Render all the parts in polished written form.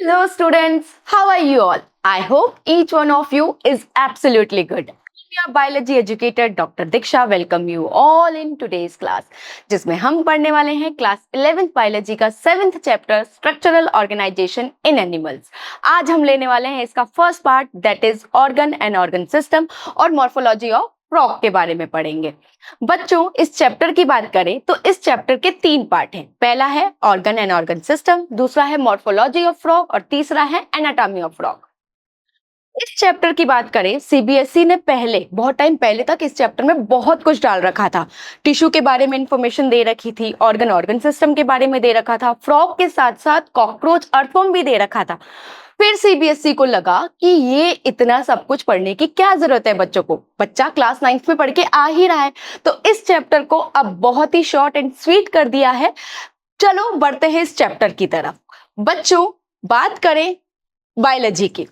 Hello students, how are you all? I hope each one of you is absolutely good. Your biology educator Dr. Diksha welcome you all in today's class, जिसमें हम पढ़ने वाले हैं class 11th biology का 7th chapter structural organisation इन animals. आज हम लेने वाले हैं इसका first part that is organ and organ system और मॉर्फोलॉजी ऑफ फ्रॉग के बारे में पढ़ेंगे। बच्चों, इस चैप्टर की बात करें तो इस चैप्टर के 3 पार्ट हैं। पहला है ऑर्गन एंड ऑर्गन सिस्टम, दूसरा है मॉर्फोलॉजी ऑफ फ्रॉग और तीसरा है एनाटॉमी ऑफ फ्रॉग। इस चैप्टर की बात करें, सीबीएसई ने बहुत टाइम पहले तक इस चैप्टर में बहुत कुछ डाल रखा था। टिश्यू के बारे में इंफॉर्मेशन दे रखी थी, ऑर्गन सिस्टम के बारे में दे रखा था, फ्रॉग के साथ साथ कॉकरोच, अर्थवर्म भी दे रखा था। फिर सीबीएसई को लगा कि ये इतना सब कुछ पढ़ने की क्या जरूरत है बच्चों को, बच्चा क्लास 9th में पढ़ के आ ही रहा है, तो इस चैप्टर को अब बहुत ही शॉर्ट एंड स्वीट कर दिया है। चलो बढ़ते हैं इस चैप्टर की तरफ। बच्चों, बात करें बायोलॉजी की।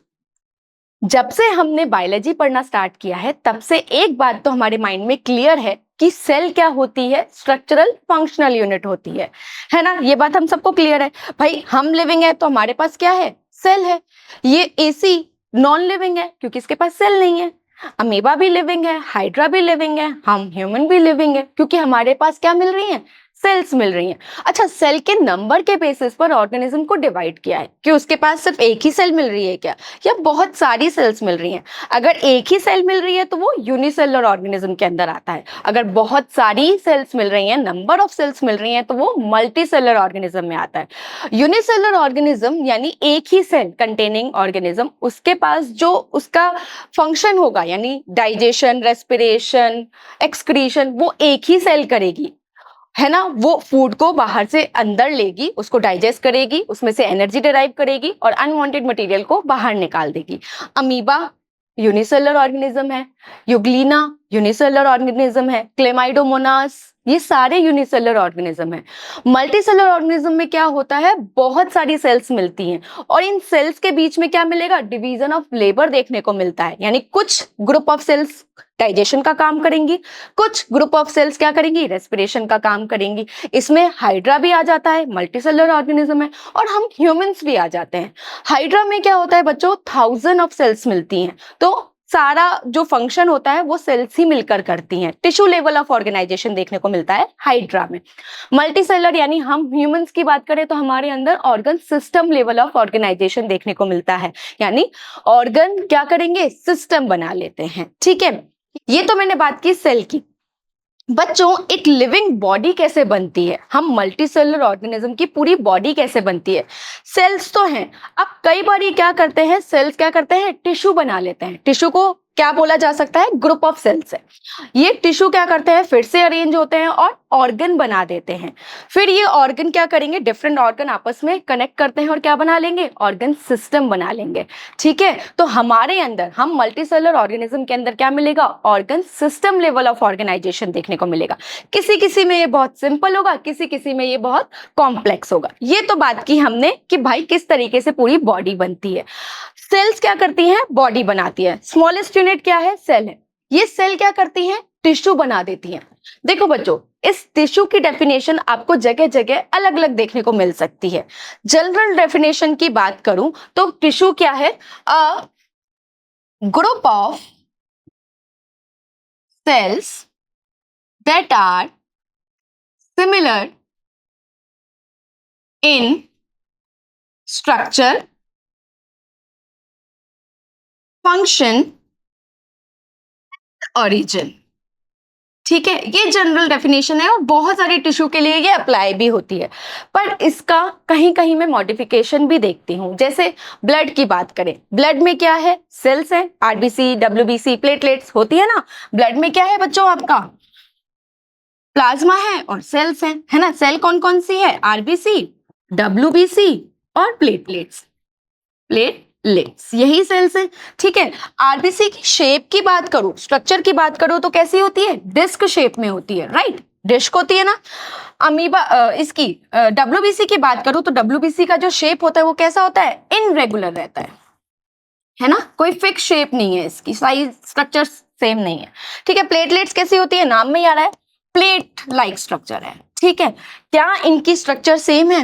जब से हमने बायोलॉजी पढ़ना स्टार्ट किया है तब से एक बात तो हमारे माइंड में क्लियर है कि सेल क्या होती है, स्ट्रक्चरल फंक्शनल यूनिट होती है ना। ये बात हम सबको क्लियर है। भाई, हम लिविंग है तो हमारे पास क्या है, सेल है। ये एसी नॉन लिविंग है क्योंकि इसके पास सेल नहीं है। अमीबा भी लिविंग है, हाइड्रा भी लिविंग है, हम ह्यूमन भी लिविंग है क्योंकि हमारे पास क्या मिल रही है, सेल्स मिल रही हैं। अच्छा, सेल के नंबर के बेसिस पर ऑर्गेनिज्म को डिवाइड किया है कि उसके पास सिर्फ एक ही सेल मिल रही है क्या, या बहुत सारी सेल्स मिल रही हैं। अगर एक ही सेल मिल रही है तो वो यूनिसेलुलर ऑर्गेनिज्म के अंदर आता है। अगर बहुत सारी सेल्स मिल रही हैं, नंबर ऑफ सेल्स मिल रही हैं, तो वो मल्टीसेलुलर ऑर्गेनिज्म में आता है। यूनिसेलुलर ऑर्गेनिज्म यानी एक ही सेल कंटेनिंग ऑर्गेनिज्म, उसके पास जो उसका फंक्शन होगा यानी डाइजेशन, रेस्पिरेशन, एक्सक्रीशन, वो एक ही सेल करेगी, है ना। वो फूड को बाहर से अंदर लेगी, उसको डाइजेस्ट करेगी, उसमें से एनर्जी डिराइव करेगी और अनवांटेड मटेरियल को बाहर निकाल देगी। अमीबा यूनिसेलुलर ऑर्गेनिज्म है, यूग्लिना यूनिसेलुलर ऑर्गेनिज्म है, क्लेमाइडोमोनास, ये सारे यूनिसेलुलर ऑर्गेनिज्म है। मल्टीसेलुलर ऑर्गेनिज्म में क्या होता है, बहुत सारी सेल्स मिलती हैं और इन सेल्स के बीच में क्या मिलेगा, डिवीजन ऑफ लेबर देखने को मिलता है। यानी कुछ ग्रुप ऑफ सेल्स डाइजेशन का काम करेंगी, कुछ ग्रुप ऑफ सेल्स क्या करेंगी, रेस्पिरेशन का काम करेंगी। इसमें हाइड्रा भी आ जाता है, मल्टीसेलुलर ऑर्गेनिज्म है, और हम ह्यूमंस भी आ जाते हैं। हाइड्रा में क्या होता है बच्चों, 1000 ऑफ सेल्स मिलती हैं, तो सारा जो फंक्शन होता है वो सेल्स ही मिलकर करती हैं। टिश्यू लेवल ऑफ ऑर्गेनाइजेशन देखने को मिलता है हाइड्रा में। मल्टीसेलुलर यानी हम ह्यूमंस की बात करें तो हमारे अंदर organ system level of organisation देखने को मिलता है, यानी ऑर्गन क्या करेंगे, सिस्टम बना लेते हैं। ठीक है, ये तो मैंने बात की सेल की। बच्चों, एक लिविंग बॉडी कैसे बनती है, हम मल्टीसेलुलर ऑर्गेनिज्म की पूरी बॉडी कैसे बनती है। सेल्स तो हैं, अब कई बार ये क्या करते हैं, सेल्स क्या करते हैं, टिश्यू बना लेते हैं। टिश्यू को क्या बोला जा सकता है, ग्रुप ऑफ सेल्स है। ये टिश्यू क्या करते हैं, फिर से अरेंज होते हैं और ऑर्गन बना देते हैं। फिर ये ऑर्गन क्या करेंगे, डिफरेंट ऑर्गन आपस में कनेक्ट करते हैं और क्या बना लेंगे, ऑर्गन सिस्टम बना लेंगे। ठीक है, तो हमारे अंदर, हम मल्टीसेलुलर ऑर्गेनिज्म के अंदर क्या मिलेगा, organ system level of organisation देखने को मिलेगा। किसी किसी में ये बहुत सिंपल होगा, किसी किसी में ये बहुत कॉम्प्लेक्स होगा। ये तो बात की हमने कि भाई किस तरीके से पूरी बॉडी बनती है। सेल्स क्या करती हैं, बॉडी बनाती है। स्मॉलेस्ट यूनिट क्या है, सेल है। ये सेल क्या करती हैं, टिश्यू बना देती हैं। देखो बच्चों, इस टिश्यू की डेफिनेशन आपको जगह जगह अलग अलग देखने को मिल सकती है। जनरल डेफिनेशन की बात करूं तो टिश्यू क्या है, a group of cells that are similar in structure, function, origin। ठीक है, ये जनरल डेफिनेशन है और बहुत सारे टिश्यू के लिए ये अप्लाई भी होती है, पर इसका कहीं कहीं मैं मॉडिफिकेशन भी देखती हूँ। जैसे ब्लड की बात करें, ब्लड में क्या है, सेल्स है, आरबीसी, डब्ल्यूबीसी, प्लेटलेट्स होती है ना। ब्लड में क्या है बच्चों, आपका प्लाज्मा है और सेल्स हैं, है ना। सेल कौन कौन सी है, आरबीसी, डब्ल्यूबीसी और प्लेटलेट्स। यही सेल्स हैं। ठीक है, आरबीसी की शेप की बात करूं, स्ट्रक्चर की बात करूं तो कैसी होती है, डिस्क शेप में होती है, राइट, डिस्क होती है ना। अमीबा इसकी डब्ल्यूबीसी की बात करूं तो डब्ल्यूबीसी का जो शेप होता है वो कैसा होता है, इनरेगुलर रहता है ना, कोई फिक्स शेप नहीं है, इसकी साइज स्ट्रक्चर सेम नहीं है। ठीक है, प्लेटलेट्स कैसी होती है, नाम में ही आ रहा है, प्लेट लाइक स्ट्रक्चर है। ठीक है, क्या इनकी स्ट्रक्चर सेम है,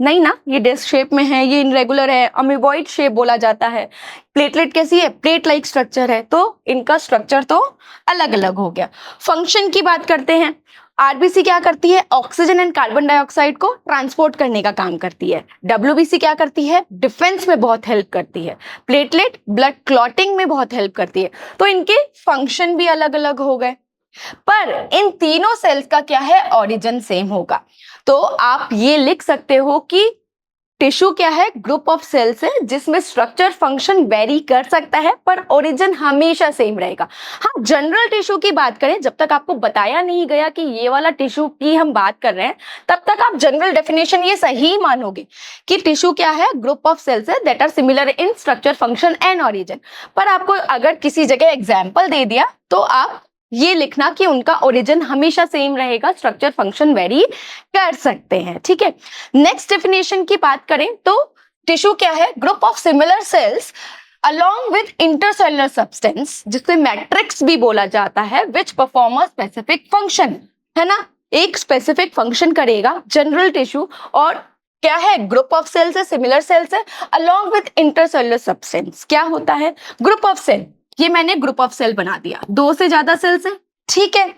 नहीं ना, ये डिस्क शेप में है, ये इनरेगुलर है, अमीबॉइड शेप बोला जाता है। प्लेटलेट कैसी है? प्लेट लाइक स्ट्रक्चर है, तो इनका स्ट्रक्चर तो अलग अलग हो गया। फंक्शन की बात करते हैं, आरबीसी क्या करती है? ऑक्सीजन एंड कार्बन डाइऑक्साइड को ट्रांसपोर्ट करने का काम करती है। डब्ल्यूबीसी क्या करती है? डिफेंस में बहुत हेल्प करती है। प्लेटलेट ब्लड क्लॉटिंग में बहुत हेल्प करती है। तो इनके फंक्शन भी अलग अलग हो गए, पर इन तीनों सेल्स का क्या है? ओरिजिन सेम होगा। तो आप ये लिख सकते हो कि टिश्यू क्या है? ग्रुप ऑफ सेल्स है जिसमें स्ट्रक्चर फंक्शन वेरी कर सकता है पर ओरिजिन हमेशा सेम रहेगा। हाँ, जनरल टिश्यू की बात करें, जब तक आपको बताया नहीं गया कि ये वाला टिश्यू की हम बात कर रहे हैं, तब तक आप जनरल डेफिनेशन ये सही मानोगे कि टिश्यू क्या है? ग्रुप ऑफ सेल्स है that are similar in structure, function and origin. पर आपको अगर किसी जगह एग्जाम्पल दे दिया तो आप ये लिखना कि उनका ओरिजिन हमेशा सेम रहेगा, स्ट्रक्चर फंक्शन वेरी कर सकते हैं। ठीक है, नेक्स्ट डेफिनेशन की बात करें तो टिश्यू क्या है? Group of similar sales along with intercellular substance, जिसे मैट्रिक्स भी बोला जाता है, which perform a specific function, है ना? एक स्पेसिफिक फंक्शन करेगा जनरल टिश्यू, और क्या है? ग्रुप ऑफ सेल्स है, सिमिलर सेल्स है, along with intercellular substance। क्या होता है? ग्रुप ऑफ सेल, ये मैंने ग्रुप ऑफ सेल बना दिया, दो से ज्यादा सेल्स है, ठीक है।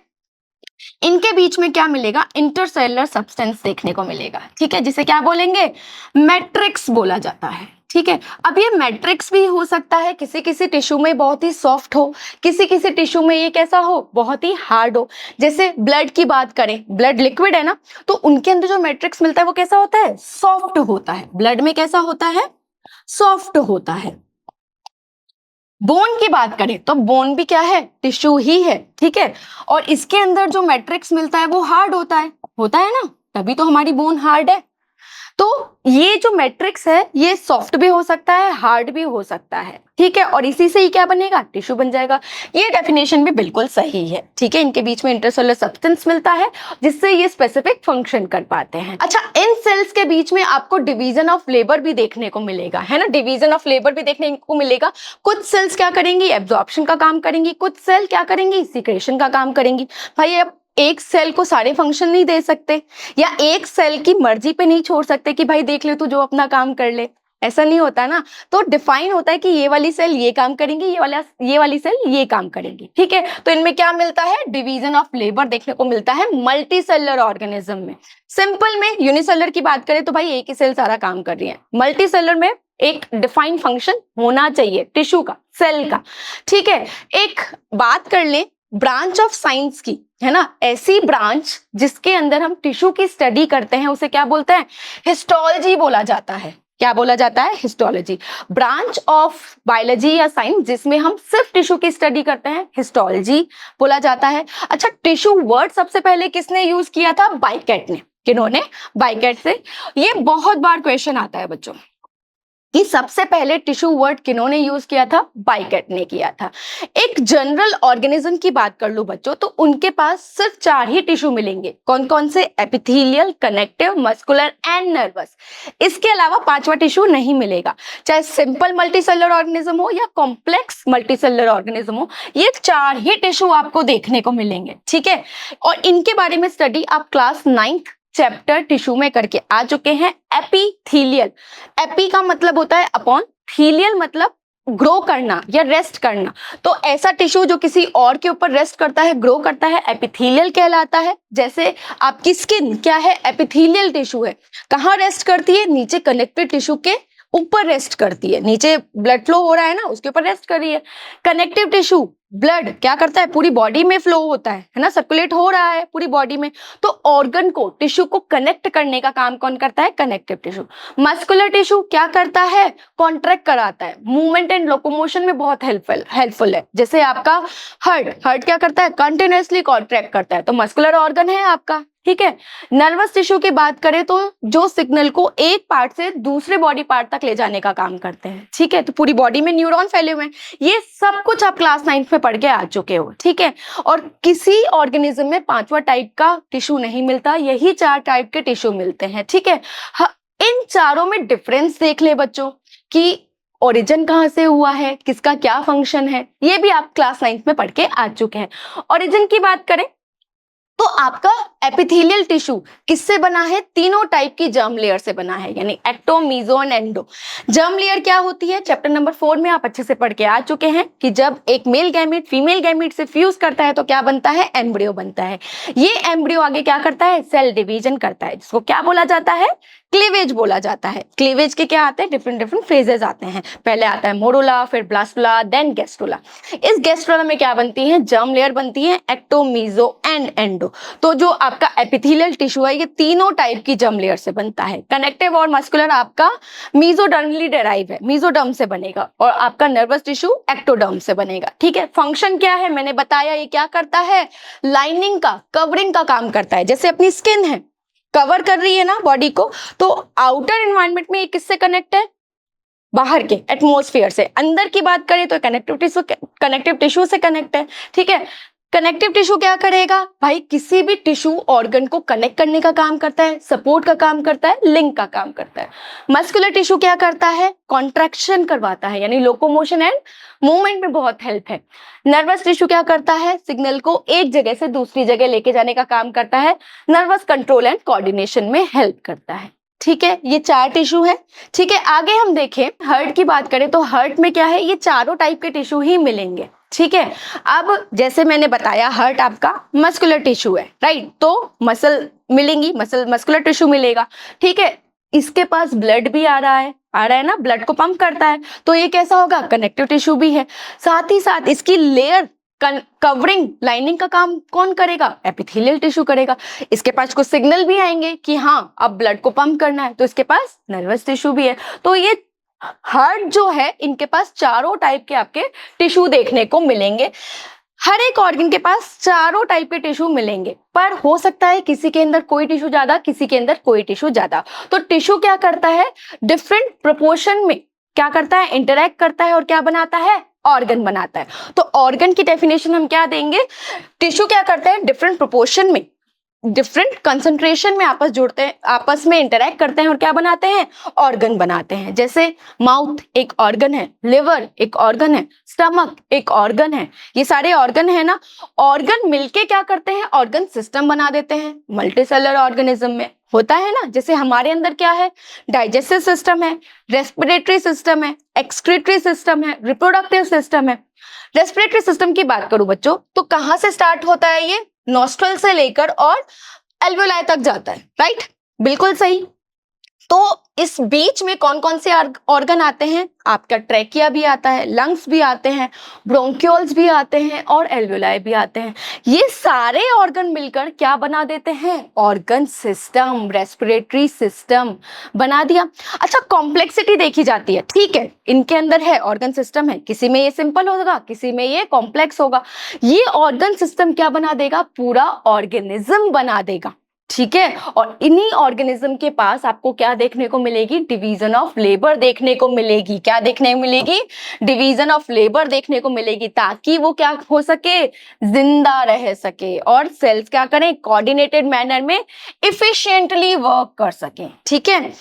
इनके बीच में क्या मिलेगा? इंटरसेलुलर सब्सटेंस देखने को मिलेगा, ठीक है, जिसे क्या बोलेंगे? मैट्रिक्स बोला जाता है, ठीक है। अब ये मैट्रिक्स भी हो सकता है किसी किसी टिश्यू में बहुत ही सॉफ्ट हो, किसी किसी टिश्यू में ये कैसा हो? बहुत ही हार्ड हो। जैसे ब्लड की बात करें, ब्लड लिक्विड है ना, तो उनके अंदर जो मैट्रिक्स मिलता है वो कैसा होता है? सॉफ्ट होता है। ब्लड में कैसा होता है? सॉफ्ट होता है। बोन की बात करें तो बोन भी क्या है? टिश्यू ही है, ठीक है, और इसके अंदर जो मैट्रिक्स मिलता है वो हार्ड होता है ना, तभी तो हमारी बोन हार्ड है। तो ये जो मैट्रिक्स है ये सॉफ्ट भी हो सकता है, हार्ड भी हो सकता है, ठीक है, और इसी से ही क्या बनेगा? टिश्यू बन जाएगा। ये डेफिनेशन भी बिल्कुल सही है, ठीक है। इनके बीच में इंटरसेलुलर सब्सटेंस मिलता है जिससे ये स्पेसिफिक फंक्शन कर पाते हैं। अच्छा, इन सेल्स के बीच में आपको डिवीजन ऑफ लेबर भी देखने को मिलेगा, है ना? डिवीजन ऑफ लेबर भी देखने को मिलेगा। कुछ सेल्स क्या करेंगी? एब्जॉर्प्शन का काम करेंगी, कुछ सेल क्या करेंगी? सीक्रेशन का काम करेंगी। भाई अब एक सेल को सारे फंक्शन नहीं दे सकते, या एक सेल की मर्जी पे नहीं छोड़ सकते कि भाई देख ले तू जो अपना काम कर ले, ऐसा नहीं होता ना। तो डिफाइन होता है कि ये वाली सेल ये काम करेंगी, ये वाली सेल ये काम करेंगी, ठीक है। तो इनमें क्या मिलता है? डिवीजन ऑफ लेबर देखने को मिलता है मल्टी सेलुलर ऑर्गेनिज्म में। सिंपल में यूनिसेलुलर की बात करें तो भाई एक ही सेल सारा काम कर रही है। मल्टी सेलुलर में एक डिफाइंड फंक्शन होना चाहिए टिश्यू का, सेल का, ठीक है। एक बात कर ले ब्रांच ऑफ साइंस की, है ना, ऐसी ब्रांच जिसके अंदर हम टिश्यू की स्टडी करते हैं उसे क्या बोलते हैं? हिस्टोलॉजी बोला जाता है। क्या बोला जाता है? हिस्टोलॉजी। ब्रांच ऑफ बायोलॉजी या साइंस जिसमें हम सिर्फ टिश्यू की स्टडी करते हैं, हिस्टोलॉजी बोला जाता है। अच्छा, टिश्यू वर्ड सबसे पहले किसने यूज किया था? बाइकेट ने। किन्होंने? बाइकेट से। ये बहुत बार क्वेश्चन आता है बच्चों कि सबसे पहले टिश्यू वर्ड किन्होंने यूज किया था? बाइकेट ने किया था। एक जनरल ऑर्गेनिज्म की बात कर लो बच्चों तो उनके पास सिर्फ 4 ही टिश्यू मिलेंगे। कौन कौन से? Epithelial, connective, muscular and nervous. इसके अलावा 5वां टिश्यू नहीं मिलेगा। चाहे सिंपल मल्टीसेलुलर ऑर्गेनिज्म हो या कॉम्प्लेक्स मल्टीसेलुलर ऑर्गेनिज्म हो, ये 4 ही टिश्यू आपको देखने को मिलेंगे, ठीक है। और इनके बारे में स्टडी आप क्लास 9th चैप्टर टिश्यू में करके आ चुके हैं। एपिथेलियल, एपी का मतलब होता है अपॉन, थीलियल मतलब ग्रो करना या रेस्ट करना। तो ऐसा टिश्यू जो किसी और के ऊपर रेस्ट करता है, ग्रो करता है, एपिथेलियल कहलाता है। जैसे आपकी स्किन क्या है? एपिथेलियल टिश्यू है। कहाँ रेस्ट करती है? नीचे कनेक्टिव टिश्यू के ऊपर रेस्ट करती है। नीचे ब्लड फ्लो हो रहा है ना, उसके ऊपर रेस्ट कर रही है। कनेक्टिव टिश्यू, ब्लड क्या करता है? पूरी बॉडी में फ्लो होता है ना, सर्कुलेट हो रहा है पूरी बॉडी में। तो ऑर्गन को, टिश्यू को कनेक्ट करने का काम कौन करता है? Connective tissue. मस्कुलर टिश्यू क्या करता है? कॉन्ट्रैक्ट कराता है, मूवमेंट एंड लोकोमोशन में बहुत हेल्पफुल है। जैसे आपका हार्ट क्या करता है? कंटिन्यूअसली कॉन्ट्रैक्ट करता है, तो मस्कुलर ऑर्गन है आपका, ठीक है। नर्वस टिश्यू की बात करें तो जो सिग्नल को एक पार्ट से दूसरे बॉडी पार्ट तक ले जाने का काम करते हैं, ठीक है। तो पूरी बॉडी में न्यूरॉन फैले हुए हैं। ये सब कुछ आप क्लास 9th में पढ़ के आ चुके हो, ठीक है। और किसी ऑर्गेनिज्म में 5वां टाइप का टिश्यू नहीं मिलता, यही 4 टाइप के टिश्यू मिलते हैं, ठीक है। इन चारों में डिफरेंस देख ले बच्चों कि ओरिजिन कहाँ से हुआ है, किसका क्या फंक्शन है, ये भी आप क्लास 9th में पढ़ के आ चुके हैं। ओरिजिन की बात करें तो आपका एपिथेलियल टिश्यू किससे बना है? तीनों टाइप की जर्म लेयर से बना है, यानी ecto, meso and endo. Germ layer क्या होती है? चैप्टर नंबर 4 में आप अच्छे से पढ़ के आ चुके हैं कि जब एक मेल गैमीट फीमेल गैमीट से फ्यूज करता है तो क्या बनता है? एम्ब्रियो बनता है। ये एम्ब्रियो आगे क्या करता है? सेल डिवीजन करता है, जिसको क्या बोला जाता है? क्लीवेज बोला जाता है। क्लीवेज के क्या आते हैं? डिफरेंट डिफरेंट फेजेस आते हैं। पहले आता है मोरुला, फिर ब्लास्टुला, देन गैस्ट्रुला। इस गैस्ट्रुला में क्या बनती है? जर्म लेयर बनती है, एक्टो, मीजो एंड एंडो। तो जो आपका एपिथेलियल टिश्यू है ये तीनों टाइप की जर्म लेयर से बनता है। कनेक्टिव और मस्कुलर आपका मीजोडर्मली डेराइव है, मीजोडर्म से बनेगा, और आपका नर्वस टिश्यू एक्टोडर्म से बनेगा। ठीक है, फंक्शन क्या है मैंने बताया, ये क्या करता है? लाइनिंग का, कवरिंग का काम करता है। जैसे अपनी स्किन है, कवर कर रही है ना बॉडी को, तो आउटर एनवायरनमेंट में ये किससे कनेक्ट है? बाहर के एटमॉस्फेयर से। अंदर की बात करें तो कनेक्टिव टिश्यू से कनेक्ट है। ठीक है, कनेक्टिव टिश्यू क्या करेगा भाई? किसी भी टिश्यू ऑर्गन को कनेक्ट करने का काम करता है, सपोर्ट का काम करता है, लिंक का काम करता है। मस्कुलर टिश्यू क्या करता है? कॉन्ट्रैक्शन करवाता है, यानी लोकोमोशन एंड मूवमेंट में बहुत हेल्प है। नर्वस टिश्यू क्या करता है? सिग्नल को एक जगह से दूसरी जगह लेके जाने का काम करता है, नर्वस कंट्रोल एंड कोऑर्डिनेशन में हेल्प करता है। ठीक है, ये 4 टिश्यू है। ठीक है, आगे हम देखें हार्ट की बात करें तो हार्ट में क्या है? ये चारों टाइप के टिश्यू ही मिलेंगे। ठीक है, अब जैसे मैंने बताया हार्ट आपका मस्कुलर टिश्यू है, राइट? तो मसल मिलेंगी, मस्कुलर टिश्यू मिलेगा। ठीक है, इसके पास ब्लड भी आ रहा है ना, ब्लड को पंप करता है, तो ये कैसा होगा? कनेक्टिव टिश्यू भी है। साथ ही साथ इसकी लेयर कवरिंग, लाइनिंग का काम कौन करेगा? एपिथेलियल टिश्यू करेगा। इसके पास कुछ सिग्नल भी आएंगे कि हाँ अब ब्लड को पंप करना है, तो इसके पास नर्वस टिश्यू भी है। तो ये हार्ट जो है, इनके पास चारों टाइप के आपके टिश्यू देखने को मिलेंगे। हर एक ऑर्गन के पास चारों टाइप के टिश्यू मिलेंगे, पर हो सकता है किसी के अंदर कोई टिश्यू ज्यादा, किसी के अंदर कोई टिश्यू ज्यादा। तो टिश्यू क्या करता है? डिफरेंट प्रोपोर्शन में क्या करता है? इंटरैक्ट करता है और क्या बनाता है? ऑर्गन बनाता है। तो ऑर्गन की डेफिनेशन हम क्या देंगे? टिश्यू क्या करता है? डिफरेंट प्रोपोर्शन में, डिफरेंट कंसंट्रेशन में आपस जुड़ते हैं, आपस में इंटरैक्ट करते हैं और क्या बनाते हैं? ऑर्गन बनाते हैं। जैसे माउथ एक ऑर्गन है, लिवर एक ऑर्गन है, स्टमक एक ऑर्गन है। ये सारे ऑर्गन है ना, ऑर्गन मिलके क्या करते हैं? ऑर्गन सिस्टम बना देते हैं। मल्टीसेलुलर ऑर्गेनिज्म में होता है ना, जैसे हमारे अंदर क्या है? डाइजेस्टिव सिस्टम है, रेस्पिरेटरी सिस्टम है, एक्सक्रीटरी सिस्टम है, रिप्रोडक्टिव सिस्टम है। रेस्पिरेटरी सिस्टम की बात करूं बच्चों, तो कहां से स्टार्ट होता है? ये नॉस्ट्रल से लेकर और एल्वेओलाई तक जाता है, राइट? बिल्कुल सही। तो इस बीच में कौन कौन से ऑर्गन आते हैं? आपका ट्रैकिया भी आता है, लंग्स भी आते हैं, ब्रोंक्यूल्स भी आते हैं और एल्वेओलाई भी आते हैं। ये सारे ऑर्गन मिलकर क्या बना देते हैं? ऑर्गन सिस्टम, रेस्पिरेटरी सिस्टम बना दिया। अच्छा, कॉम्प्लेक्सिटी देखी जाती है, ठीक है, इनके अंदर है ऑर्गन सिस्टम है, किसी में ये सिंपल होगा, किसी में ये कॉम्प्लेक्स होगा। ये ऑर्गन सिस्टम क्या बना देगा? पूरा ऑर्गेनिज्म बना देगा। ठीक है, और इन्हीं ऑर्गेनिज्म के पास आपको क्या देखने को मिलेगी? डिवीजन ऑफ लेबर देखने को मिलेगी। क्या देखने को मिलेगी? डिवीजन ऑफ लेबर देखने को मिलेगी, ताकि वो क्या हो सके? जिंदा रह सके और सेल्स क्या करें? कोऑर्डिनेटेड मैनर में इफिशिएंटली वर्क कर सके। ठीक है,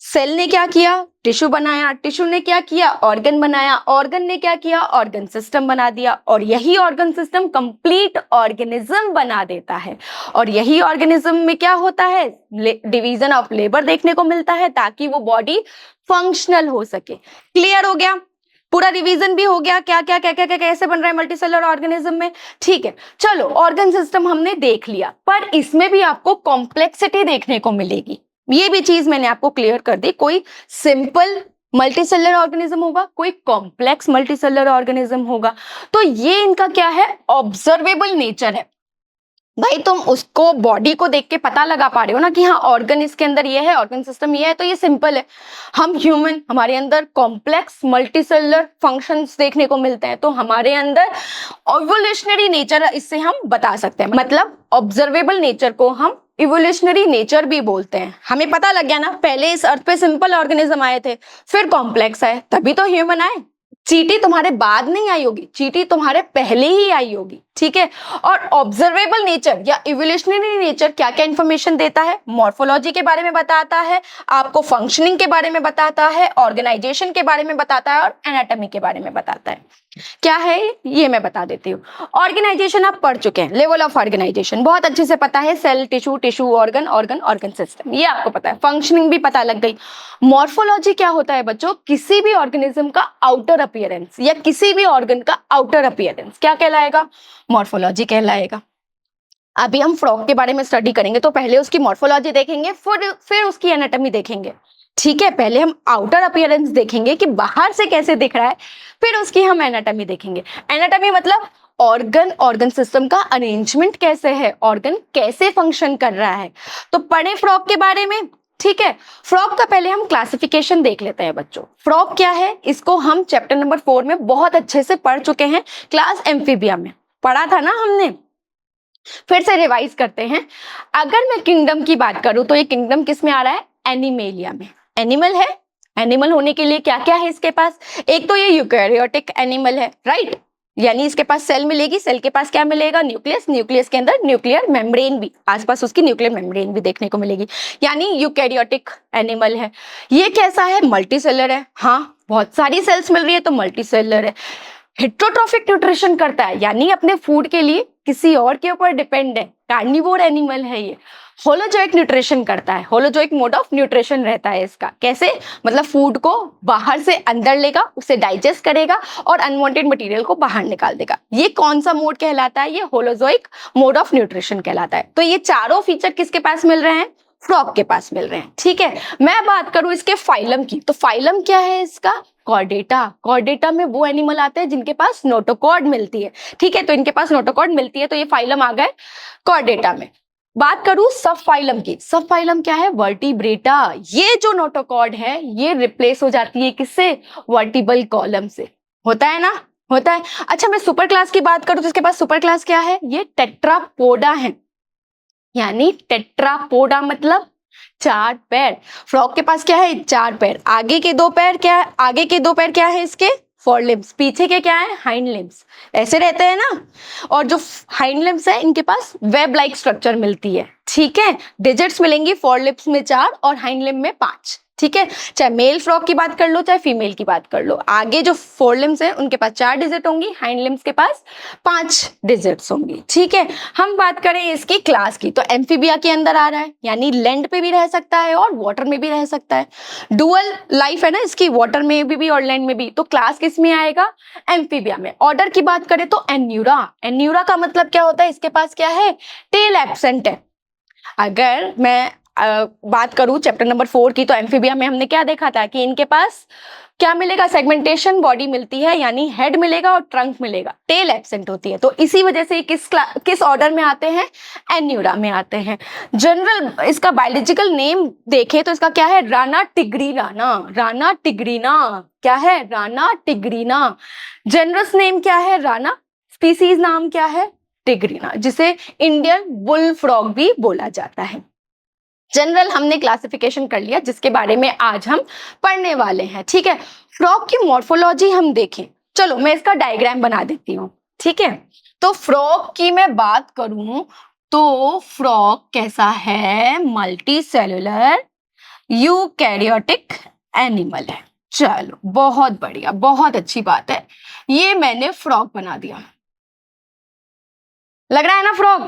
सेल ने क्या किया? टिश्यू बनाया, टिश्यू ने क्या किया? ऑर्गन बनाया, ऑर्गन ने क्या किया? ऑर्गन सिस्टम बना दिया, और यही ऑर्गन सिस्टम कंप्लीट ऑर्गेनिज्म बना देता है। और यही ऑर्गेनिज्म में क्या होता है? डिवीजन ऑफ लेबर देखने को मिलता है, ताकि वो बॉडी फंक्शनल हो सके। क्लियर हो गया? पूरा रिवीजन भी हो गया, क्या क्या क्या क्या क्या कैसे बन रहा है मल्टीसेलुलर ऑर्गेनिज्म में। ठीक है, चलो ऑर्गन सिस्टम हमने देख लिया, पर इसमें भी आपको कॉम्प्लेक्सिटी देखने को मिलेगी। ये भी चीज मैंने आपको क्लियर कर दी। कोई सिंपल मल्टीसेलुलर ऑर्गेनिज्म होगा, कोई कॉम्प्लेक्स मल्टीसेलुलर ऑर्गेनिज्म होगा। तो ये इनका क्या है? ऑब्जर्वेबल नेचर है। भाई तुम उसको बॉडी को देख के पता लगा पा रहे हो ना कि हाँ ऑर्गन इसके अंदर ये है, ऑर्गन सिस्टम ये है, तो ये सिंपल है। हम ह्यूमन, हमारे अंदर कॉम्प्लेक्स मल्टीसेलुलर फंक्शंस देखने को मिलते हैं, तो हमारे अंदर इवोल्यूशनरी नेचर इससे हम बता सकते हैं। मतलब ऑब्जर्वेबल नेचर को हम इवोल्यूशनरी नेचर भी बोलते हैं। हमें पता लग गया ना, पहले इस अर्थ पे सिंपल ऑर्गेनिज्म आए थे, फिर कॉम्प्लेक्स आए, तभी तो ह्यूमन आए। चींटी तुम्हारे बाद नहीं आई होगी, चींटी तुम्हारे पहले ही आई होगी, ठीक है। और ऑब्जर्वेबल नेचर या इवोल्यूशनरी नेचर क्या क्या इंफॉर्मेशन देता है? मॉर्फोलॉजी के बारे में बताता है, आपको फंक्शनिंग के बारे में बताता है, ऑर्गेनाइजेशन के बारे में बताता है और एनाटॉमी के बारे में बताता है। क्या है ये मैं बता देती हूँ। ऑर्गेनाइजेशन आप पढ़ चुके हैं, लेवल ऑफ ऑर्गेनाइजेशन बहुत अच्छे से पता है, cell, tissue, tissue, organ, organ, organ system, ये आपको पता है। फंक्शनिंग भी पता लग गई। मॉर्फोलॉजी क्या होता है बच्चों? किसी भी ऑर्गेनिज्म का आउटर अपीयरेंस या किसी भी ऑर्गन का आउटर अपीयरेंस क्या कहलाएगा? मॉर्फोलॉजी कहलाएगा। अभी हम फ्रॉग के बारे में स्टडी करेंगे तो पहले उसकी मॉर्फोलॉजी देखेंगे, फिर उसकी एनाटॉमी देखेंगे, ठीक है। पहले हम आउटर अपीयरेंस देखेंगे कि बाहर से कैसे दिख रहा है, फिर उसकी हम एनाटॉमी देखेंगे। एनाटॉमी मतलब ऑर्गन सिस्टम का अरेंजमेंट कैसे है, ऑर्गन कैसे फंक्शन कर रहा है। तो पढ़े फ्रॉग के बारे में, ठीक है। फ्रॉग का पहले हम क्लासिफिकेशन देख लेते हैं बच्चों। फ्रॉग क्या है इसको हम चैप्टर नंबर 4 में बहुत अच्छे से पढ़ चुके हैं, क्लास एम्फीबिया में पढ़ा था ना हमने, फिर से रिवाइज करते हैं। अगर मैं किंगडम की बात करूं तो ये किंगडम किस में आ रहा है? एनिमेलिया में। एनिमल है, एनिमल होने के लिए क्या क्या है इसके पास? एक तो ये यूकैरियोटिक एनिमल है, राइट, यानी इसके पास सेल मिलेगी, सेल के पास क्या मिलेगा? न्यूक्लियस, न्यूक्लियस के अंदर न्यूक्लियर मेम्ब्रेन भी, आसपास उसकी न्यूक्लियर मेम्ब्रेन भी देखने को मिलेगी, यानी यूकैरियोटिक एनिमल है। ये कैसा है? मल्टीसेलर है, हाँ बहुत सारी सेल्स मिल रही है तो मल्टीसेलर है। हेट्रोट्रॉफिक न्यूट्रिशन करता है, यानी अपने फूड के लिए किसी और के ऊपर डिपेंड है, कार्निवोर एनिमल है ये। होलोजोइक न्यूट्रिशन करता है, होलोजोइक मोड ऑफ न्यूट्रिशन रहता है इसका। कैसे? मतलब फूड को बाहर से अंदर लेगा, उसे डाइजेस्ट करेगा और अनवांटेड मटेरियल को बाहर निकाल देगा। ये कौन सा मोड कहलाता है? ये होलोजोइक मोड ऑफ न्यूट्रिशन कहलाता है। तो ये चारों फीचर किसके पास मिल रहे हैं? फ्रॉग के पास मिल रहे हैं, ठीक है। मैं बात करूं इसके फाइलम की, तो फाइलम क्या है इसका? कॉर्डेटा। कॉर्डेटा में वो एनिमल आते हैं जिनके पास नोटोकॉर्ड मिलती है, ठीक है। तो इनके पास नोटोकॉर्ड मिलती है तो ये फाइलम आ गए कॉर्डेटा में। बात करूं सब फाइलम की, सब फाइलम क्या है? वर्टिब्रेटा। ये जो नोटोकॉर्ड है ये रिप्लेस हो जाती है किससे? वर्टिबल कॉलम से। होता है ना, होता है। अच्छा मैं सुपर क्लास की बात करूं तो इसके पास सुपर क्लास क्या है? ये टेट्रापोडा है, यानी टेट्रापोडा मतलब 4 पैर। फ्रॉग के पास क्या है? 4 पैर। आगे के 2 पैर क्या है? आगे के 2 पैर क्या है इसके? Four limbs. पीछे के क्या है? Hind limbs. ऐसे रहते हैं ना। और जो हाइंड लिम्स है इनके पास वेब लाइक स्ट्रक्चर मिलती है, ठीक है। डिजिट्स मिलेंगी फोर लिम्स में 4 और हाइंड लिम्स में 5, ठीक है। चाहे मेल फ्रॉग की बात कर लो चाहे फीमेल की बात कर लो, आगे जो फोर लिम्स है उनके पास 4 डिजिट होंगी, हाइंड लिम्स के पास 5 डिजिट्स होंगी, ठीक है। हम बात करें इसकी क्लास की तो एम्फीबिया के अंदर आ रहा है, यानी लैंड पे भी रह सकता है और वाटर में भी रह सकता है। डुअल लाइफ है ना इसकी, वाटर में भी और लैंड में भी। तो क्लास किस में आएगा? एम्फीबिया में। ऑर्डर की बात करें तो एन्यूरा। एन्यूरा का मतलब क्या होता है? इसके पास क्या है? टेल एब्सेंट है। अगर मैं बात करूं चैप्टर नंबर 4 की तो एम्फीबिया में हमने क्या देखा था कि इनके पास क्या मिलेगा? सेगमेंटेशन बॉडी मिलती है, यानी हेड मिलेगा और ट्रंक मिलेगा, टेल एब्सेंट होती है। तो इसी वजह से किस ऑर्डर में आते हैं? एन्यूरा में आते हैं। जनरल इसका बायोलॉजिकल नेम देखें तो इसका क्या है? राना टिग्रीना। राना टिग्रीना क्या है? राना टिग्रीना। जनरस नेम क्या है? राना। स्पीसीज नाम क्या है? टिग्रीना, जिसे इंडियन बुल फ्रॉग भी बोला जाता है। जनरल हमने क्लासिफिकेशन कर लिया जिसके बारे में आज हम पढ़ने वाले हैं, ठीक है। फ्रॉग की मॉर्फोलॉजी हम देखें, चलो मैं इसका डायग्राम बना देती हूँ, ठीक है। तो फ्रॉग की मैं बात करूं तो फ्रॉग कैसा है? मल्टी सेलुलर यूकैरियोटिक एनिमल है। चलो बहुत बढ़िया, बहुत अच्छी बात है। ये मैंने फ्रॉग बना दिया, लग रहा है ना फ्रॉग?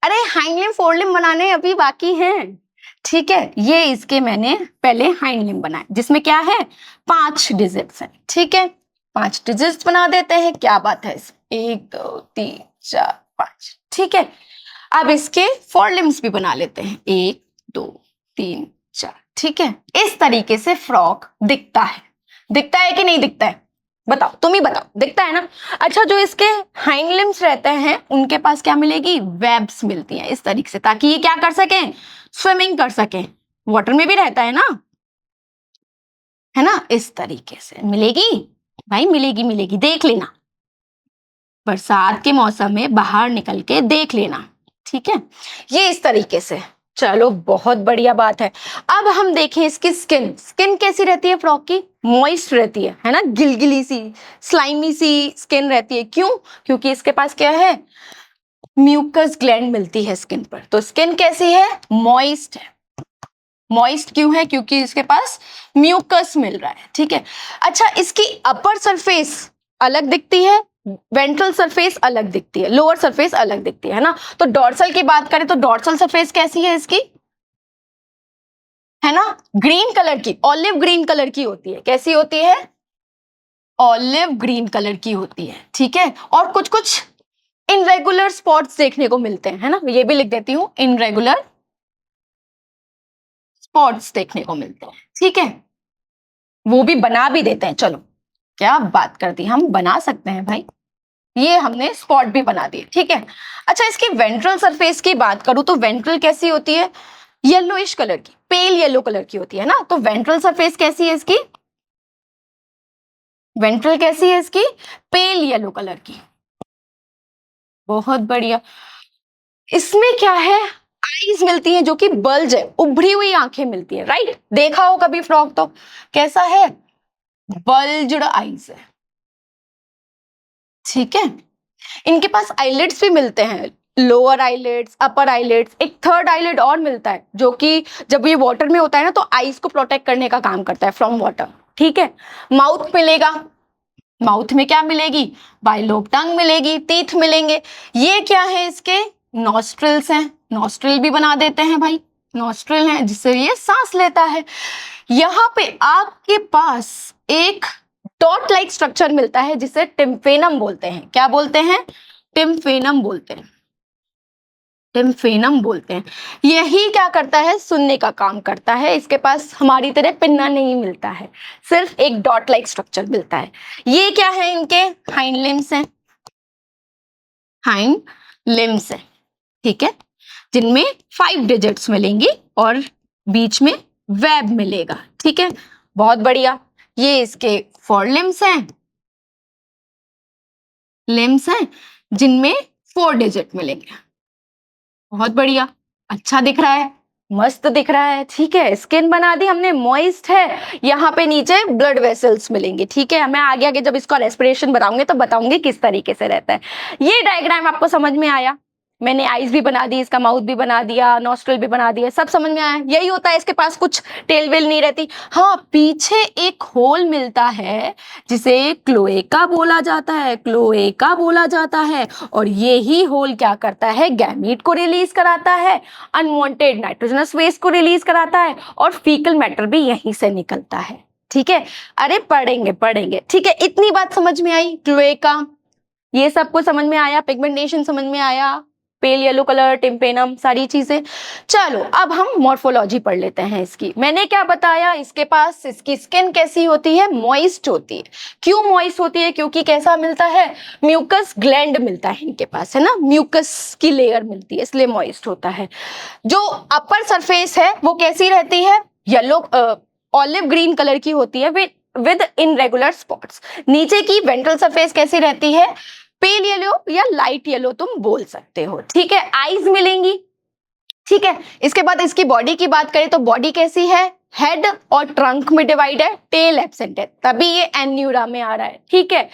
अरे हाइंड लिम्ब फोर लिम्ब बनाने अभी बाकी हैं, ठीक है। ये इसके मैंने पहले हाइंड लिम्ब बनाए जिसमें क्या है? 5 डिजिट्स हैं, ठीक है। 5 डिजिट्स बना देते हैं, क्या बात है? 1 2 3 4 5, ठीक है। अब इसके फोर लिम्स भी बना लेते हैं, 1 2 3 4, ठीक है। इस तरीके से फ्रॉग दिखता है। दिखता है कि नहीं दिखता है? बताओ, तुम ही बताओ, दिखता है ना। अच्छा जो इसके हाइंड लिम्स रहते हैं उनके पास क्या मिलेगी? वेब्स मिलती हैं इस तरीके से, ताकि ये क्या कर सकें? स्विमिंग कर सकें। वाटर में भी रहता है ना, इस तरीके से मिलेगी भाई, मिलेगी मिलेगी, देख लेना बरसात के मौसम में बाहर निकल के देख लेना, ठीक है। ये इस तरीके से चलो बहुत बढ़िया बात है। अब हम देखें इसकी स्किन। स्किन कैसी रहती है फ्रॉग की? मॉइस्ट रहती है ना, गिलगिली सी, स्लाइमी सी स्किन रहती है। क्यों? क्योंकि इसके पास क्या है? म्यूकस ग्लैंड मिलती है स्किन पर। तो स्किन कैसी है? मॉइस्ट है। मॉइस्ट क्यों है? क्योंकि इसके पास म्यूकस मिल रहा है। ठीक है। अच्छा, इसकी अपर सरफेस अलग दिखती है, वेंट्रल सरफेस अलग दिखती है, लोअर सरफेस अलग दिखती है ना। तो डॉर्सल की बात करें तो डॉर्सल सरफेस कैसी है इसकी? है ना, ग्रीन कलर की, ऑलिव ग्रीन कलर की होती है। कैसी होती है? ऑलिव ग्रीन कलर की होती है। ठीक है। और कुछ कुछ इनरेगुलर स्पॉट्स देखने को मिलते हैं, है ना, ये भी लिख देती हूं, इनरेगुलर स्पॉट्स देखने को मिलते हैं। ठीक है, वो भी बना भी देते हैं। चलो, क्या बात कर दी, हम बना सकते हैं भाई। ये हमने स्पॉट भी बना दिए। ठीक है। अच्छा, इसकी वेंट्रल सरफेस की बात करूं तो वेंट्रल कैसी होती है? येलोइश कलर की, पेल येलो कलर की होती है ना। तो वेंट्रल सरफेस कैसी है इसकी? वेंट्रल कैसी है इसकी? पेल येलो कलर की। बहुत बढ़िया। इसमें क्या है? आईज मिलती हैं जो कि बल्ज है, उभरी हुई आंखें मिलती है। राइट, देखा हो कभी फ्रॉग तो कैसा है? बल्ज्ड आईज है। ठीक है। इनके पास आईलिड्स भी मिलते हैं, लोअर आईलिड्स, अपर आईलिड्स, एक थर्ड आईलिड और मिलता है जो कि जब ये वाटर में होता है ना तो आईज को प्रोटेक्ट करने का काम करता है फ्रॉम वाटर। ठीक है। माउथ मिलेगा। माउथ में क्या मिलेगी? बाइलोब टंग मिलेगी, टीथ मिलेंगे। ये क्या है इसके? नॉस्ट्रिल्स हैं। नॉस्ट्रिल भी बना देते हैं भाई, नॉस्ट्रिल है जिससे ये सांस लेता है। यहाँ पे आपके पास एक डॉट लाइक स्ट्रक्चर मिलता है जिसे टिम्फेनम बोलते हैं। क्या बोलते हैं? टिम्फेनम बोलते हैं। टिम्फेनम बोलते हैं। यही क्या करता है? सुनने का काम करता है। इसके पास हमारी तरह पिन्ना नहीं मिलता है, सिर्फ एक डॉट लाइक स्ट्रक्चर मिलता है। ये क्या है? इनके हाइंड लिम्स हैं। हाइंड लिम्स है। ठीक है, जिनमें 5 डिजिट्स मिलेंगी और बीच में वेब मिलेगा। ठीक है, बहुत बढ़िया। ये इसके फोर लिम्स हैं। लिम्स हैं जिनमें 4 डिजिट मिलेंगे। बहुत बढ़िया, अच्छा दिख रहा है, मस्त दिख रहा है। ठीक है, स्किन बना दी हमने, मॉइस्ट है। यहाँ पे नीचे ब्लड वेसल्स मिलेंगे। ठीक है, मैं आगे आगे जब इसका रेस्पिरेशन बनाऊंगी तो बताऊंगी किस तरीके से रहता है। ये डायग्राम आपको समझ में आया? मैंने आईज भी बना दी, इसका माउथ भी बना दिया, नॉस्ट्रल भी बना दिया, सब समझ में आया? यही होता है, इसके पास कुछ टेल वेल नहीं रहती। हाँ, पीछे एक होल मिलता है जिसे क्लोएका बोला जाता है, क्लोएका बोला जाता है। और ये ही होल क्या करता है? गैमीट को रिलीज कराता है, अनवांटेड नाइट्रोजनस वेस्ट को रिलीज कराता है, और फीकल मैटर भी यहीं से निकलता है। ठीक है, अरे पढ़ेंगे पढ़ेंगे। ठीक है, इतनी बात समझ में आई? क्लोएका, ये सब कुछ समझ में आया? पिगमेंटेशन समझ में आया? पेल येलो कलर, टिम्पेनम, सारी चीजें। चलो, अब हम मॉर्फोलॉजी पढ़ लेते हैं इसकी। मैंने क्या बताया? इसके पास, इसकी स्किन कैसी होती है? मॉइस्ट होती है। क्यों मॉइस्ट होती है? क्योंकि कैसा मिलता है? म्यूकस ग्लैंड मिलता है इनके पास, है ना, म्यूकस की लेयर मिलती है, इसलिए मॉइस्ट होता है। जो अपर सरफेस है वो कैसी रहती है? येलो, ऑलिव ग्रीन कलर की होती है विद इनरेगुलर स्पॉट्स। नीचे की वेंट्रल सरफेस कैसी रहती है? पेल येलो या लाइट येलो तुम बोल सकते हो। ठीक है, आईज मिलेंगी। ठीक है, इसके बाद इसकी बॉडी की बात करें तो बॉडी कैसी है? हेड और ट्रंक में डिवाइड है, टेल एब्सेंट है, तभी ये एन्यूरा में आ रहा है। ठीक है,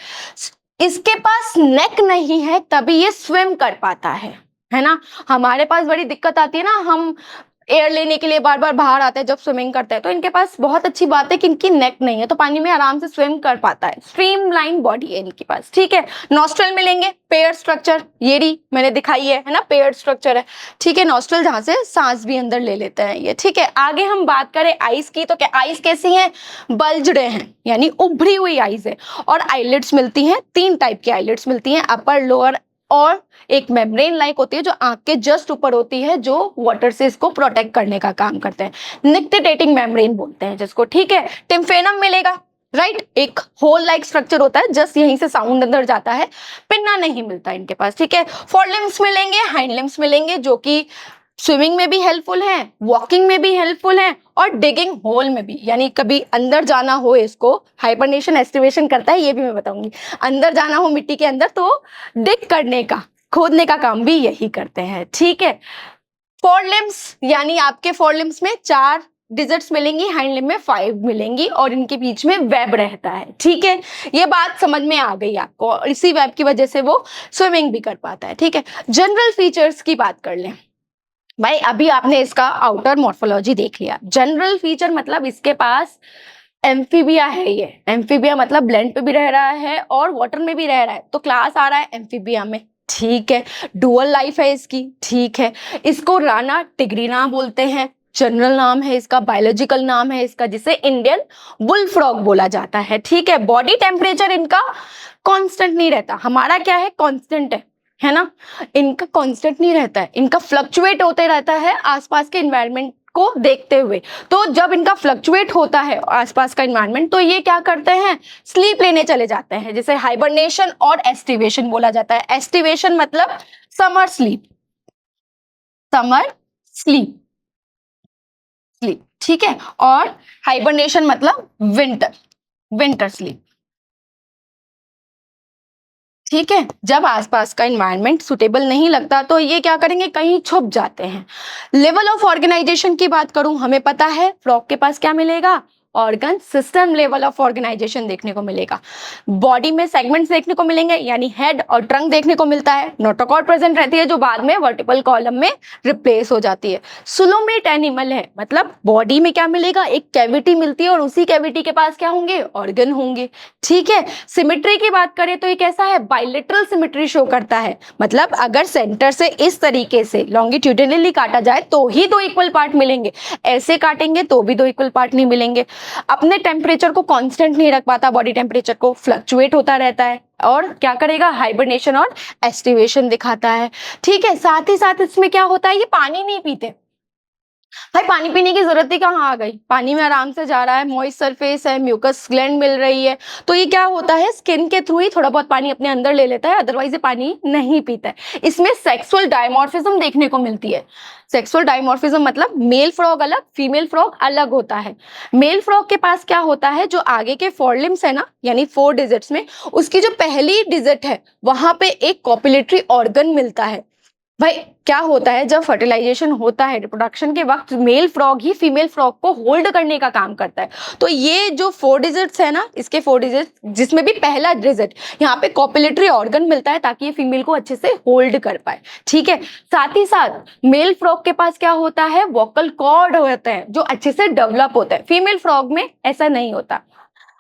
इसके पास नेक नहीं है, तभी ये स्विम कर पाता है ना। हमारे पास बड़ी दिक्कत आती है ना, हम एयर लेने के लिए बार बार बाहर आते हैं जब स्विमिंग करते हैं। तो इनके पास बहुत अच्छी बात है कि इनकी नेक नहीं है, तो पानी में आराम से स्विम कर पाता है। स्ट्रीमलाइन बॉडी है इनके पास। ठीक है, नॉस्ट्रल मिलेंगे, पेयर स्ट्रक्चर, ये रही मैंने दिखाई है ना, पेयर स्ट्रक्चर है। ठीक है, नॉस्ट्रल जहां से सांस भी अंदर ले लेते हैं ये। ठीक है, आगे हम बात करें आईज की, तो क्या आईज कैसी हैं? बल्जड हैं, यानी उभरी हुई आईज है। और आईलिड्स मिलती हैं, 3 टाइप की आईलिड्स मिलती हैं, अपर, लोअर, और एक मेम्ब्रेन लाइक होती है जो आंख के जस्ट ऊपर होती है, जो वाटर से इसको प्रोटेक्ट करने का काम करते हैं। निक्टेटिंग मेम्ब्रेन बोलते हैं जिसको। ठीक है, टिम्फेनम मिलेगा। राइट, एक होल लाइक स्ट्रक्चर होता है, जस्ट यहीं से साउंड अंदर जाता है, पिन्ना नहीं मिलता इनके पास। ठीक है, फोर लिम्स मिलेंगे, हाइंड लिम्स मिलेंगे, जो कि स्विमिंग में भी हेल्पफुल है, वॉकिंग में भी हेल्पफुल है, और डिगिंग होल में भी, यानी कभी अंदर जाना हो, इसको हाइबरनेशन एस्टिवेशन करता है, ये भी मैं बताऊंगी। अंदर जाना हो मिट्टी के अंदर तो डिग करने का, खोदने का काम भी यही करते हैं। ठीक है, फोर लिम्स यानी आपके फोर लिम्स में 4 डिजिट्स मिलेंगी, हाइंड लिम्ब में 5 मिलेंगी और इनके बीच में वेब रहता है। ठीक है, ये बात समझ में आ गई आपको, और इसी वेब की वजह से वो स्विमिंग भी कर पाता है। ठीक है, जनरल फीचर्स की बात कर लें। भाई अभी आपने इसका आउटर मॉर्फोलॉजी देख लिया। जनरल फीचर मतलब इसके पास एम्फीबिया है। ये एम्फीबिया मतलब लैंड पे भी रह रहा है और वाटर में भी रह रहा है, तो क्लास आ रहा है एम्फीबिया में। ठीक है, डुअल लाइफ है इसकी। ठीक है, इसको राना टिग्रिना बोलते हैं, जनरल नाम है इसका, बायोलॉजिकल नाम है इसका, जिसे इंडियन बुल फ्रॉग बोला जाता है। ठीक है, बॉडी टेम्परेचर इनका कांस्टेंट नहीं रहता, हमारा क्या है, कांस्टेंट है ना, इनका कांस्टेंट नहीं रहता है, इनका फ्लक्चुएट होते रहता है आसपास के एनवायरनमेंट को देखते हुए। तो जब इनका फ्लक्चुएट होता है आसपास का एनवायरनमेंट, तो ये क्या करते हैं, स्लीप लेने चले जाते हैं, जिसे हाइबरनेशन और एस्टिवेशन बोला जाता है। एस्टिवेशन मतलब summer sleep, summer sleep, sleep. ठीक है, और हाइबरनेशन मतलब विंटर, विंटर स्लीप। ठीक है, जब आसपास का एनवायरनमेंट सुटेबल नहीं लगता तो ये क्या करेंगे, कहीं छुप जाते हैं। लेवल ऑफ ऑर्गेनाइजेशन की बात करूं, हमें पता है फ्रॉग के पास क्या मिलेगा, organ system level of organisation देखने को मिलेगा। बॉडी में सेगमेंट्स देखने को मिलेंगे, यानी हेड और ट्रंक देखने को मिलता है। नोटोकॉर्ड प्रेजेंट रहती है जो बाद में वर्टिकल कॉलम में रिप्लेस हो जाती है। सुलोमेट एनिमल है, मतलब बॉडी में क्या मिलेगा, एक कैविटी मिलती है और उसी कैविटी के पास क्या होंगे, ऑर्गन होंगे। ठीक है, सिमेट्री की बात करें तो ये कैसा है, बाइलेटरल सिमेट्री शो करता है, मतलब अगर सेंटर से इस तरीके से लॉन्गिट्यूडिनली काटा जाए तो ही 2 इक्वल पार्ट मिलेंगे, ऐसे काटेंगे तो भी 2 इक्वल पार्ट नहीं मिलेंगे। अपने टेम्परेचर को कांस्टेंट नहीं रख पाता, बॉडी टेम्परेचर को फ्लक्चुएट होता रहता है, और क्या करेगा, हाइबरनेशन और एस्टिवेशन दिखाता है। ठीक है, साथ ही साथ इसमें क्या होता है, ये पानी नहीं पीते। भाई पानी पीने की जरूरत ही कहाँ आ गई, पानी में आराम से जा रहा है, मॉइस्ट सरफेस है, म्यूकस ग्लैंड मिल रही है, तो ये क्या होता है, स्किन के थ्रू ही थोड़ा बहुत पानी अपने अंदर ले लेता है, अदरवाइज ये पानी नहीं पीता है। इसमें सेक्सुअल डायमॉर्फिज्म देखने को मिलती है। सेक्सुअल डायमॉर्फिज्म मतलब मेल फ्रॉग अलग, फीमेल फ्रॉग अलग होता है। मेल फ्रॉग के पास क्या होता है, जो आगे के फोरलिम्स है ना, यानी 4 डिजिट्स में उसकी जो पहली डिजिट है वहां पे एक कॉपुलेटरी ऑर्गन मिलता है। भाई क्या होता है, जब फर्टिलाइजेशन होता है रिप्रोडक्शन के वक्त, मेल फ्रॉग ही फीमेल फ्रॉग को होल्ड करने का काम करता है। तो ये जो 4 डिजिट्स है ना, इसके 4 डिजिट जिसमें भी पहला डिजिट यहाँ पे कॉपुलेटरी ऑर्गन मिलता है ताकि ये फीमेल को अच्छे से होल्ड कर पाए। ठीक है, साथ ही साथ मेल फ्रॉग के पास क्या होता है, वोकल कॉर्ड होता है जो अच्छे से डेवलप होता है। फीमेल फ्रॉग में ऐसा नहीं होता।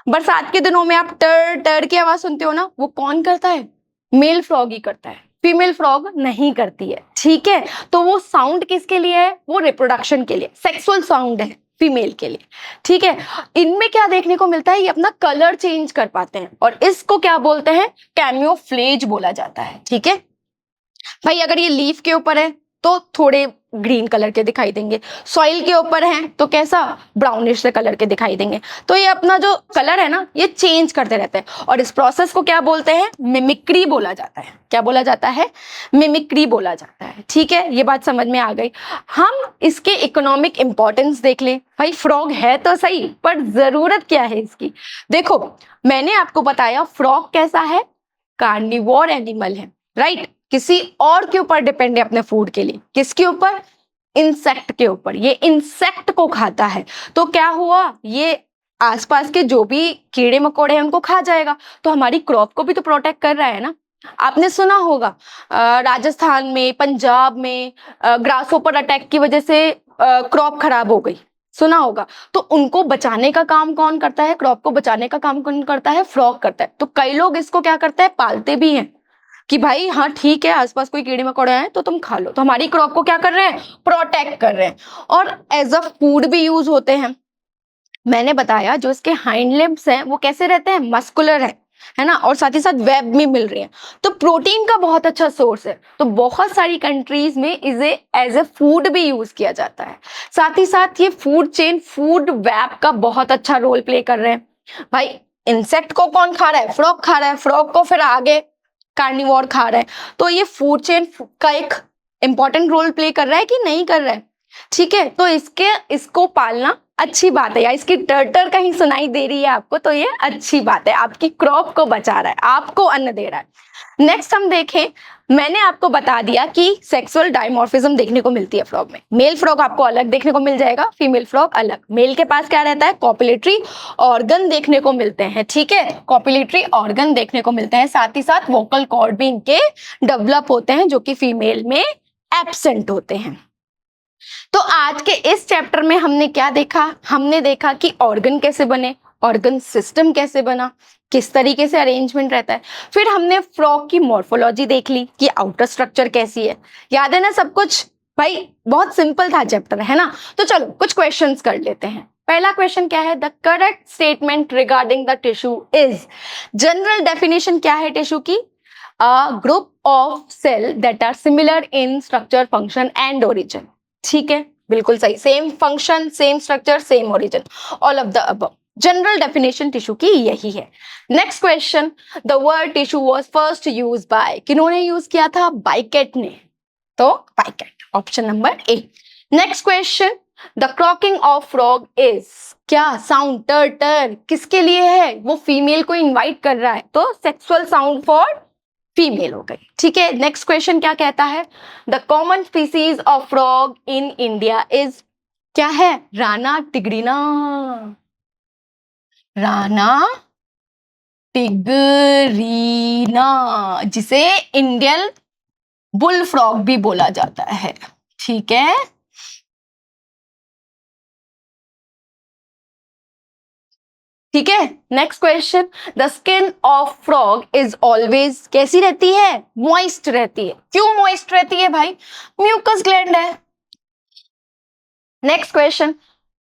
बरसात के दिनों में आप टर टर की आवाज सुनते हो ना, वो कौन करता है, मेल फ्रॉग ही करता है, फीमेल फ्रॉग नहीं करती है। ठीक है, तो वो साउंड किसके लिए है, वो रिप्रोडक्शन के लिए, सेक्सुअल साउंड है फीमेल के लिए। ठीक है, इनमें क्या देखने को मिलता है, ये अपना कलर चेंज कर पाते हैं और इसको क्या बोलते हैं, कैमियोफ्लेज बोला जाता है। ठीक है भाई, अगर ये लीफ के ऊपर है तो थोड़े ग्रीन कलर के दिखाई देंगे, सॉइल के ऊपर हैं तो कैसा, ब्राउनिश से कलर के दिखाई देंगे। तो ये अपना जो कलर है ना, ये चेंज करते रहते हैं और इस प्रोसेस को क्या बोलते हैं, मिमिक्री बोला जाता है। क्या बोला जाता है, मिमिक्री बोला जाता है। ठीक है, ये बात समझ में आ गई। हम इसके इकोनॉमिक इंपॉर्टेंस देख लें। भाई फ्रॉग है तो सही, पर जरूरत क्या है इसकी। देखो मैंने आपको बताया फ्रॉग कैसा है, कार्निवोर एनिमल है, राइट, किसी और के ऊपर डिपेंड है अपने फूड के लिए। किसके ऊपर, इंसेक्ट के ऊपर। ये इंसेक्ट को खाता है, तो क्या हुआ, ये आसपास के जो भी कीड़े मकोड़े हैं उनको खा जाएगा, तो हमारी क्रॉप को भी तो प्रोटेक्ट कर रहा है ना। आपने सुना होगा राजस्थान में, पंजाब में ग्रास होपर अटैक की वजह से क्रॉप खराब हो गई, सुना होगा। तो उनको बचाने का काम कौन करता है, क्रॉप को बचाने का काम कौन करता है, फ्रॉग करता है। तो कई लोग इसको क्या करते हैं, पालते भी हैं कि भाई हाँ ठीक है, आसपास कोई कीड़े मकोड़े आए तो तुम खा लो, तो हमारी क्रॉप को क्या कर रहे हैं, प्रोटेक्ट कर रहे हैं। और एज अ फूड भी यूज होते हैं। मैंने बताया जो इसके हाइंड लिम्ब्स हैं वो कैसे रहते हैं, मस्कुलर है ना, और साथ ही साथ वेब भी मिल रही है, तो प्रोटीन का बहुत अच्छा सोर्स है। तो बहुत सारी कंट्रीज में इसे एज ए फूड भी यूज किया जाता है। साथ ही साथ ये फूड चेन, फूड वेब का बहुत अच्छा रोल प्ले कर रहे हैं। भाई इंसेक्ट को कौन खा रहा है, फ्रॉग खा रहा है, फ्रॉग को फिर आगे कार्निवोर खा रहा है, तो ये फूड चेन का एक इंपॉर्टेंट रोल प्ले कर रहा है कि नहीं कर रहा है। ठीक है, तो इसको पालना अच्छी बात है, या इसकी टर्टर कहीं सुनाई दे रही है आपको तो ये अच्छी बात है, आपकी क्रॉप को बचा रहा है, आपको अन्न दे रहा है। नेक्स्ट हम देखें, मैंने आपको बता दिया कि सेक्सुअल डायमॉर्फिज्म देखने को मिलती है फ्रॉग में। मेल फ्रॉग आपको अलग देखने को मिल जाएगा, फीमेल फ्रॉग अलग। मेल के पास क्या रहता है, कॉपुलेटरी ऑर्गन देखने को मिलते हैं, ठीक है, कॉपुलेटरी ऑर्गन देखने को मिलते हैं, साथ ही साथ वोकल कॉर्ड भी इनके डेवलप होते हैं, जो कि फीमेल में एब्सेंट होते हैं। तो आज के इस चैप्टर में हमने क्या देखा, हमने देखा कि ऑर्गन कैसे बने, ऑर्गन सिस्टम कैसे बना, किस तरीके से अरेंजमेंट रहता है। फिर हमने फ्रॉग की मॉर्फोलॉजी देख ली कि आउटर स्ट्रक्चर कैसी है। याद है ना सब कुछ भाई, बहुत सिंपल था चैप्टर, है ना। तो चलो कुछ क्वेश्चंस कर लेते हैं। पहला क्वेश्चन क्या है, the correct statement regarding the tissue is. General definition क्या है टिश्यू की, a group of cell that are similar in structure, function and origin. ठीक है, बिल्कुल सही, same function, same structure, same origin, all of the above. General definition tissue की यही है। Next question, the word tissue was first used by, किन्होंने use किया था, बाइकेट ने, तो Bichat, option number a. Next question, the croaking of frog is, क्या sound, टर, किसके लिए है, वो फीमेल को इनवाइट कर रहा है, तो सेक्सुअल साउंड फॉर फीमेल हो गई। ठीक है, नेक्स्ट क्वेश्चन क्या कहता है, the common species of frog in India is, क्या है, राना टिग्रीना, राना टिगरीना, जिसे इंडियन बुल फ्रॉग भी बोला जाता है। ठीक है, ठीक है, next question, the skin of frog is always कैसी रहती है, मॉइस्ट रहती है। क्यों मॉइस्ट रहती है भाई, म्यूकस ग्लैंड है। Next question,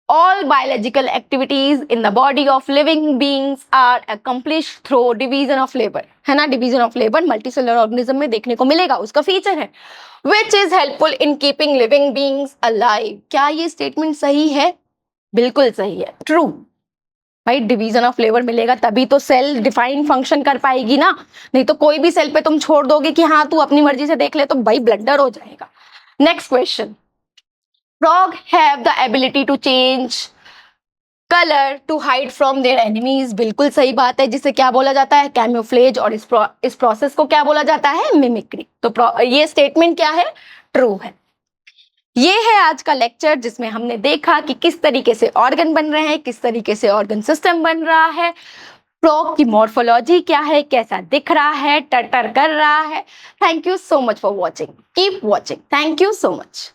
all biological activities in the body of living beings are accomplished through division of labor, है ना, division of labor multicellular organism में देखने को मिलेगा, उसका फीचर है। which is helpful in keeping living beings alive, क्या ये स्टेटमेंट सही है, बिल्कुल सही है, ट्रू। भाई डिवीजन ऑफ लेबर मिलेगा तभी तो सेल डिफाइन फंक्शन कर पाएगी ना, नहीं तो कोई भी सेल पे तुम छोड़ दोगे कि हाँ तू अपनी मर्जी से देख ले, तो भाई ब्लंडर हो जाएगा। Next question, frog have the ability to change color to hide from their enemies, बिल्कुल सही बात है, जिसे क्या बोला जाता है, कैम्यूफ्लेज, और इस प्रोसेस को क्या बोला जाता है, मिमिक्री। तो ये स्टेटमेंट क्या है, ट्रू है। ये है आज का लेक्चर, जिसमें हमने देखा कि किस तरीके से ऑर्गन बन रहे हैं, किस तरीके से ऑर्गन सिस्टम बन रहा है, फ्रॉग की मॉर्फोलॉजी क्या है, कैसा दिख रहा है, टटर कर रहा है। Thank you so much for watching, keep watching, thank you so much.